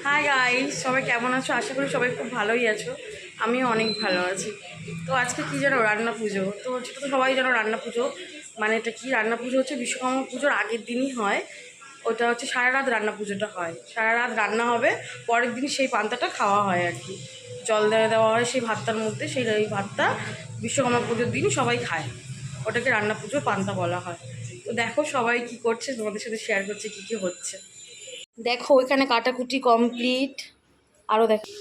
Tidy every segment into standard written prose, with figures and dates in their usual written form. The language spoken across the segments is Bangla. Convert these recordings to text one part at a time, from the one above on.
হাই গাইস, সবাই কেমন আছো? আশা করি সবাই খুব ভালোই আছো। আমিও অনেক ভালো আছি। তো আজকে কি জানো, রান্না পুজো। তো সেটা তো সবাই জানো, রান্না পুজো মানে এটা কি? রান্না পুজো হচ্ছে বিশ্বকর্মা পুজোর আগের দিনই হয়। ওটা হচ্ছে সারা রাত রান্না পুজোটা হয়, সারা রাত রান্না হবে, পরের দিন সেই পান্তাটা খাওয়া হয় আর কি। জল দেওয়া হয় সেই ভাতটার মধ্যে, সেই ভাতটা বিশ্বকর্মা পুজোর দিন সবাই খায়। ওটাকে রান্না পুজোর পান্তা বলা হয়। তো দেখো সবাই কি করছে, তোমাদের সাথে শেয়ার করছে কী কী হচ্ছে। দেখো এখানে কাটাকুটি কমপ্লিট। আরও দেখো,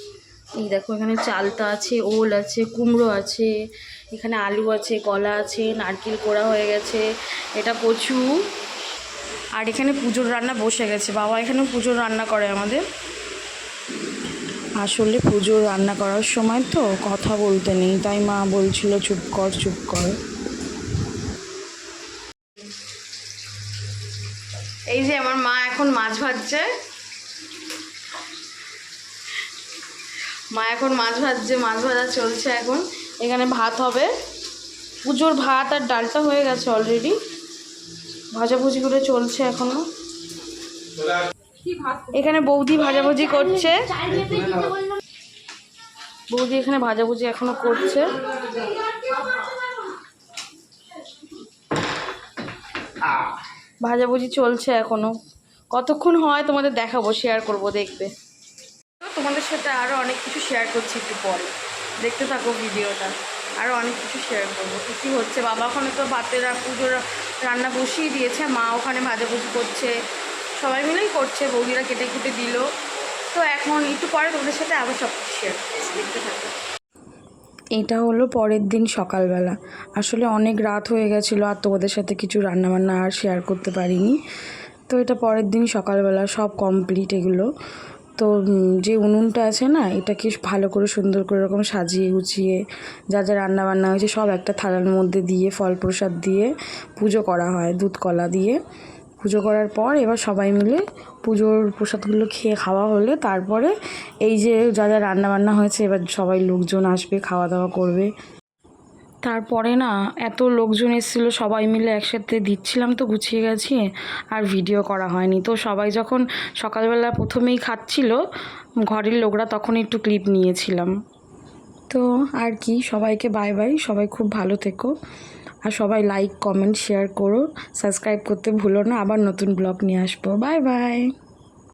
এই দেখো এখানে চালতা আছে, ওল আছে, কুমড়ো আছে, এখানে আলু আছে, কলা আছে, নারকেল কোড়া হয়ে গেছে, এটা কচু। আর এখানে পুজোর রান্না বসে গেছে, বাবা এখানেও পুজোর রান্না করে আমাদের। আসলে পুজোর রান্না করার সময় তো কথা বলতে নেই, তাই মা বলছিল চুপ কর চুপ কর। এই যে আমার মা এখন মাছ ভাজছে, মাছ ভাজা চলছে এখন। এখানে ভাত হবে, পুজোর ভাত আর ডালটা হয়ে গেছে অলরেডি, ভাজাভুজি করে চলছে এখনো। এখানে বৌদি ভাজাভুজি করছে, বৌদি এখানে ভাজাভুজি এখনো করছে। ভাজাভুজি চলছে এখনো, কতক্ষণ হয় তোমাদের দেখাবো, শেয়ার করব, দেখবে। তোমাদের সাথে আরও অনেক কিছু শেয়ার করছি একটু পরে, দেখতে থাকো ভিডিওটা। আরও অনেক কিছু শেয়ার করবো কী কী হচ্ছে। বাবা ওখানে তো ভাতের পুজোর রান্না বসিয়ে দিয়েছে, মা ওখানে ভাজাভুজি করছে, সবাই মিলেই করছে, বৌদিরা কেটে কুটে দিল। তো এখন একটু পরে তোমাদের সাথে আবার সব কিছু শেয়ার করছি, দেখতে থাকো। এটা হলো পরের দিন সকালবেলা। আসলে অনেক রাত হয়ে গেছিলো আর তোমাদের সাথে কিছু রান্নাবান্না আর শেয়ার করতে পারিনি। তো এটা পরের দিন সকালবেলা সব কমপ্লিট এগুলো। তো যে উনুনটা আছে না, এটাকে ভালো করে সুন্দর করে এরকম সাজিয়ে গুছিয়ে যা যা রান্নাবান্না হয়েছে সব একটা থালার মধ্যে দিয়ে ফল প্রসাদ দিয়ে পুজো করা হয়, দুধ কলা দিয়ে পুজো করার পর এবার সবাই মিলে পুজোর প্রসাদগুলো খাওয়া হলে তারপরে এই যে যা যা রান্নাবান্না হয়েছে এবার সবাই লোকজন আসবে, খাওয়া দাওয়া করবে। তারপরে না এত লোকজন এসেছিলো, সবাই মিলে একসাথে দিচ্ছিলাম তো গুছিয়ে গেছি, আর ভিডিও করা হয়নি। তো সবাই যখন সকালবেলা প্রথমেই খাচ্ছিল ঘরের লোকরা, তখন একটু ক্লিপ নিয়েছিলাম। তো আর কি, সবাইকে বাই বাই, সবাই খুব ভালো থেকো, আর সবাই লাইক কমেন্ট শেয়ার করো, সাবস্ক্রাইব করতে ভুলো না। আবার নতুন ব্লগ নিয়ে আসবো, বাই বাই।